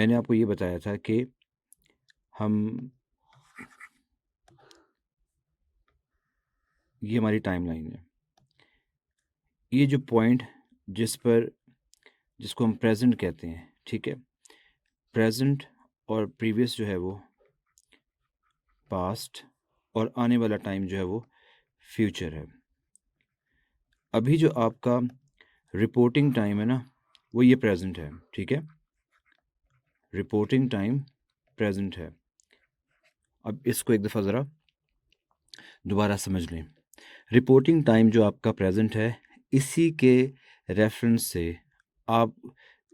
मैंने आपको ये बताया था कि हम ये हमारी टाइमलाइन है। ये जो पॉइंट जिसको हम प्रेज़ेंट कहते हैं, ठीक है? प्रेज़ेंट और प्रीवियस जो है वो पास्ट और आने वाला टाइम जो है वो फ्यूचर है। अभी जो आपका रिपोर्टिंग टाइम है ना, वो ये प्रेज़ेंट है, ठीक है? रिपोर्टिंग टाइम प्रेज़ेंट है। अब इसको एक दफ़ा ज़रा दोबारा समझ लें। रिपोर्टिंग टाइम जो आपका प्रेज़ेंट है, इसी के रेफ़रेंस से आप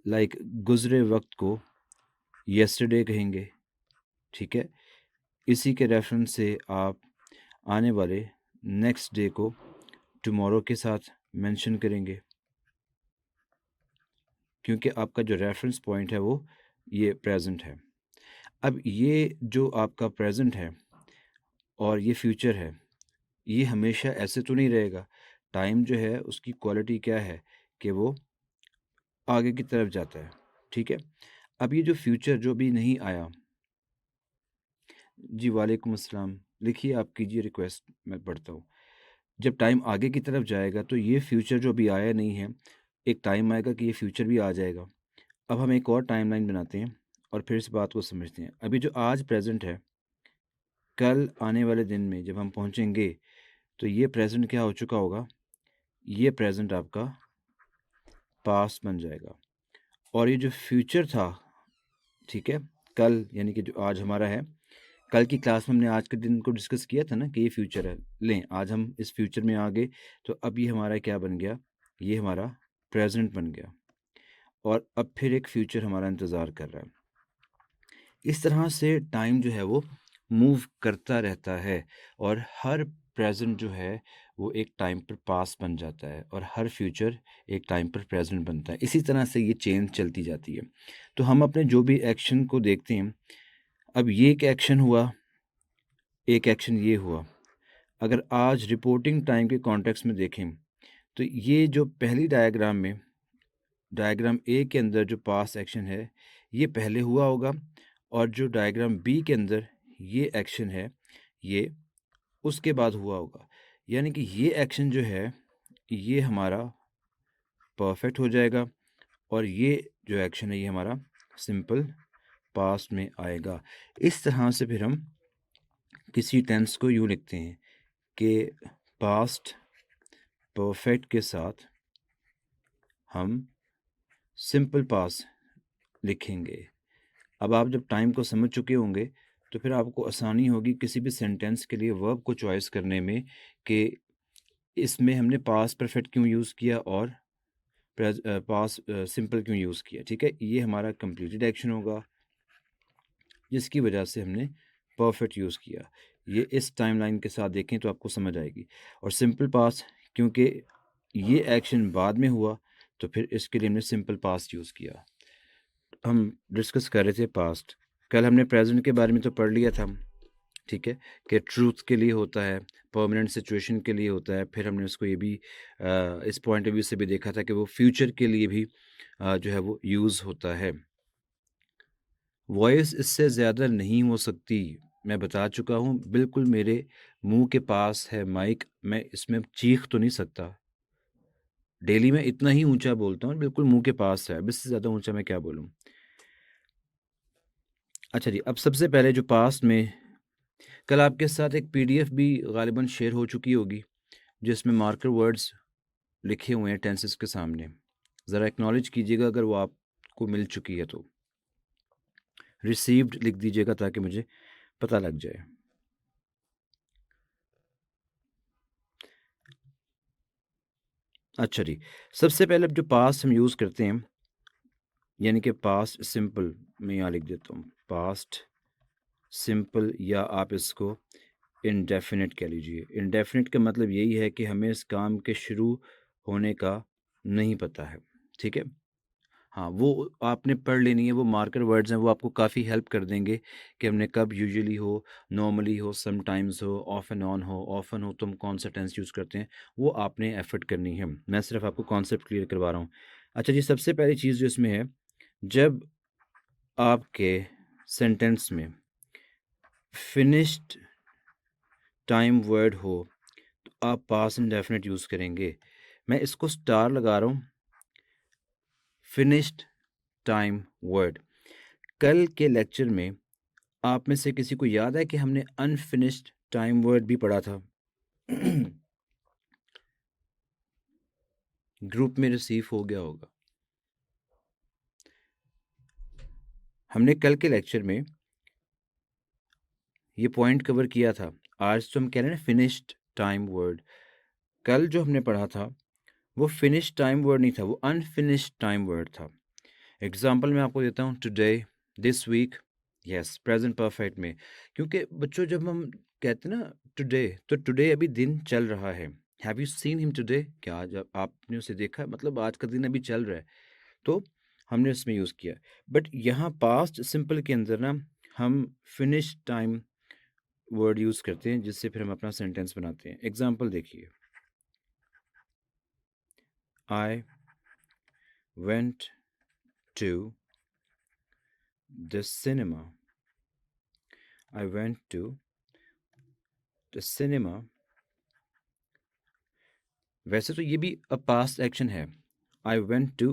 गुज़रे वक़्त को यस्टरडे कहेंगे, ठीक है? इसी के रेफ़रेंस से आप आने वाले नेक्स्ट डे को टुमारो के साथ मेंशन करेंगे, क्योंकि आपका जो रेफ़रेंस पॉइंट है वो ये प्रेज़ेंट है। अब ये जो आपका प्रेज़ेंट है और ये फ्यूचर है, ये हमेशा ऐसे तो नहीं रहेगा। टाइम जो है उसकी क्वालिटी क्या है कि वो आगे की तरफ जाता है, ठीक है? अब ये जो फ्यूचर जो अभी नहीं आया जी, वालेकुम अस्सलाम। लिखिए, आप कीजिए रिक्वेस्ट, मैं पढ़ता हूँ। जब टाइम आगे की तरफ जाएगा तो ये फ्यूचर जो अभी आया नहीं है, एक टाइम आएगा कि ये फ्यूचर भी आ जाएगा। अब हम एक और टाइमलाइन बनाते हैं और फिर इस बात को समझते हैं। अभी जो आज प्रेज़ेंट है, कल आने वाले दिन में जब हम पहुँचेंगे, तो ये प्रेज़ेंट क्या हो चुका होगा? ये प्रेज़ेंट आपका पास्ट बन जाएगा और ये जो फ्यूचर था, ठीक है? कल यानी कि जो आज हमारा है, कल की क्लास में हमने आज के दिन को डिस्कस किया था ना कि ये फ्यूचर है। लें, आज हम इस फ्यूचर में आ गए, तो अब ये हमारा क्या बन गया? ये हमारा प्रेज़ेंट बन गया और अब फिर एक फ्यूचर हमारा इंतज़ार कर रहा है। इस तरह से टाइम जो है वो मूव करता रहता है और हर प्रेज़ेंट जो है वो एक टाइम पर पास्ट बन जाता है और हर फ्यूचर एक टाइम पर प्रेज़ेंट बनता है। इसी तरह से ये चेन चलती जाती है। तो हम अपने जो भी एक्शन को देखते हैं, अब ये एक एक्शन हुआ, एक एक्शन ये हुआ। अगर आज रिपोर्टिंग टाइम के कॉन्टेक्स्ट में देखें, तो ये जो पहली डायग्राम में डायग्राम ए के अंदर जो पास्ट एक्शन है, ये पहले हुआ होगा और जो डायग्राम बी के अंदर ये एक्शन है, ये उसके बाद हुआ होगा। यानी कि ये एक्शन जो है, ये हमारा परफेक्ट हो जाएगा और ये जो एक्शन है, ये हमारा सिंपल पास्ट में आएगा। इस तरह से फिर हम किसी टेंस को यूँ लिखते हैं कि पास्ट परफेक्ट के साथ हम सिंपल पास्ट लिखेंगे। अब आप जब टाइम को समझ चुके होंगे, तो फिर आपको आसानी होगी किसी भी सेंटेंस के लिए वर्ब को चॉइस करने में कि इसमें हमने पास्ट परफेक्ट क्यों यूज़ किया और पास्ट सिंपल क्यों यूज़ किया, ठीक है? ये हमारा कंप्लीटेड एक्शन होगा, जिसकी वजह से हमने परफेक्ट यूज़ किया। ये इस टाइमलाइन के साथ देखें तो आपको समझ आएगी और सिंपल पास्ट क्योंकि ये एक्शन बाद में हुआ, तो फिर इसके लिए हमने सिंपल पास्ट यूज़ किया। हम डिस्कस कर रहे थे पास्ट। कल हमने प्रेज़ेंट के बारे में तो पढ़ लिया था, ठीक है? कि ट्रूथ के लिए होता है, परमानेंट सिचुएशन के लिए होता है। फिर हमने उसको ये भी इस पॉइंट ऑफ व्यू से भी देखा था कि वो फ्यूचर के लिए भी जो है वो यूज़ होता है। वॉइस इससे ज़्यादा नहीं हो सकती, मैं बता चुका हूँ। बिल्कुल मेरे मुँह के पास है माइक, मैं इसमें चीख तो नहीं सकता। डेली मैं इतना ही ऊँचा बोलता हूँ, बिल्कुल मुँह के पास है। अब इससे ज़्यादा ऊँचा मैं क्या बोलूँ? अच्छा जी, अब सबसे पहले जो पास्ट में कल आपके साथ एक पीडीएफ भी ग़ालिबन शेयर हो चुकी होगी, जिसमें मार्कर वर्ड्स लिखे हुए हैं टेंसेस के सामने। ज़रा एक्नॉलेज कीजिएगा अगर वो आपको मिल चुकी है तो। रिसीव्ड लिख दीजिएगा ताकि मुझे पता लग जाए। अच्छा जी, सबसे पहले अब जो पास्ट हम यूज़ करते हैं, यानी कि पास्ट सिंपल, मैं यहाँ लिख देता हूँ, पास्ट सिंपल या आप इसको इंडेफ़िनिट कह लीजिए। इंडेफ़िनिट का मतलब यही है कि हमें इस काम के शुरू होने का नहीं पता है, ठीक है? हाँ, वो आपने पढ़ लेनी है, वो मार्कर वर्ड्स हैं, वो आपको काफ़ी हेल्प कर देंगे कि हमने कब यूजुअली हो, नॉर्मली हो, समटाइम्स हो, ऑफ एंड ऑन हो, ऑफ़न हो तो हम कौन सा टेंस यूज़ करते हैं, वो आपने एफ़र्ट करनी है। मैं सिर्फ़ आपको कॉन्सेप्ट क्लियर करवा रहा हूँ। अच्छा जी, सबसे पहली चीज़ जो इसमें है, जब आपके सेंटेंस में फिनिश्ड टाइम वर्ड हो तो आप पास्ट इंडेफिनिट यूज़ करेंगे। मैं इसको स्टार लगा रहा हूँ, फिनिश्ड टाइम वर्ड। कल के लेक्चर में आप में से किसी को याद है कि हमने अनफिनिश्ड टाइम वर्ड भी पढ़ा था? ग्रुप में रिसीव हो गया होगा। हमने कल के लेक्चर में ये पॉइंट कवर किया था। आज तो हम कह रहे हैं ना फिनिश्ड टाइम वर्ड। कल जो हमने पढ़ा था वो फिनिश्ड टाइम वर्ड नहीं था, वो अनफिनिश्ड टाइम वर्ड था। एग्जाम्पल मैं आपको देता हूँ, today, this week, yes, present perfect में। क्योंकि बच्चों जब हम कहते हैं ना टुडे, तो टुडे अभी दिन चल रहा है। Have you seen him today? क्या आज आपने उसे देखा? मतलब आज का दिन अभी चल रहा है, तो हमने उसमें यूज़ किया। बट यहाँ पास्ट सिंपल के अंदर ना हम फिनिश टाइम वर्ड यूज़ करते हैं, जिससे फिर हम अपना सेंटेंस बनाते हैं। एग्जाम्पल देखिए, I went to the cinema. I went to the cinema। वैसे तो ये भी अ पास्ट एक्शन है, I went to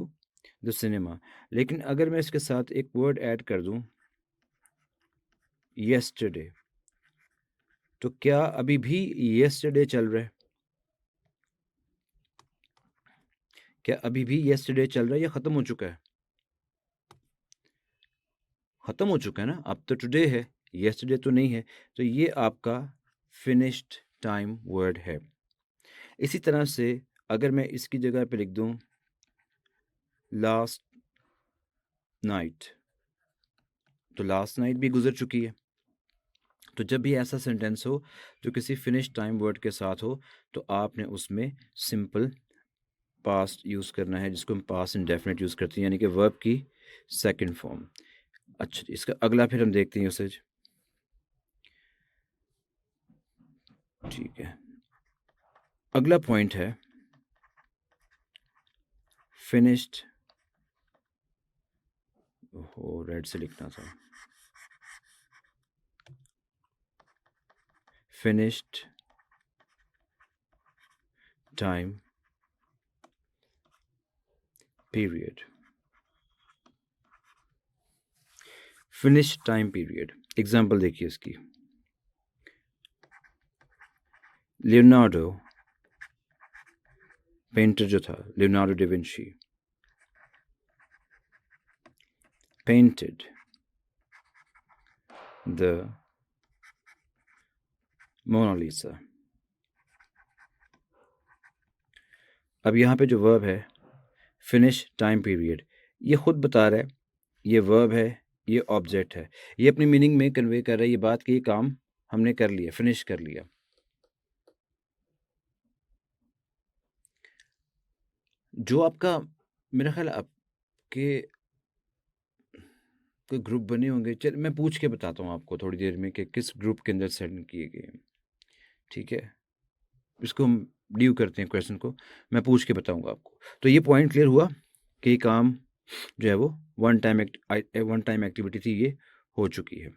the cinema, लेकिन अगर मैं इसके साथ एक वर्ड ऐड कर दूं, yesterday, तो क्या अभी भी yesterday चल रहा है? क्या अभी भी yesterday चल रहा है या ख़त्म हो चुका है? ख़त्म हो चुका है ना, अब तो टुडे है, yesterday तो नहीं है। तो ये आपका फिनिश्ड टाइम वर्ड है। इसी तरह से अगर मैं इसकी जगह पे लिख दूं लास्ट नाइट, तो लास्ट नाइट भी गुजर चुकी है। तो जब भी ऐसा सेंटेंस हो जो किसी फिनिश टाइम वर्ड के साथ हो, तो आपने उसमें सिंपल पास्ट यूज़ करना है, जिसको हम पास्ट इंडेफिनिट यूज़ करते हैं, यानी कि वर्ब की सेकंड फॉर्म। अच्छा, इसका अगला फिर हम देखते हैं यूसेज। ठीक है, अगला पॉइंट है फिनिश्ड। ओहो, रेड से लिखना था। Finished time period. Finish time period, example देखिए इसकी। लियोनार्डो, पेंटर जो था, Leonardo da Vinci, painted the Mona Lisa. अब यहाँ पे जो वर्ब है फिनिश टाइम पीरियड, ये खुद बता रहा है ये वर्ब है, ये ऑब्जेक्ट है। ये अपनी मीनिंग में कन्वे कर रहा है ये बात कि ये काम हमने कर लिया, फिनिश कर लिया। जो आपका, मेरा ख्याल आपके कोई ग्रुप बने होंगे, चल मैं पूछ के बताता हूँ आपको थोड़ी देर में कि किस ग्रुप के अंदर सेंड किए गए हैं। ठीक है, इसको हम ड्यू करते हैं क्वेश्चन को, मैं पूछ के बताऊंगा आपको। तो ये पॉइंट क्लियर हुआ कि ये काम जो है वो वन टाइम एक्टिविटी थी, ये हो चुकी है।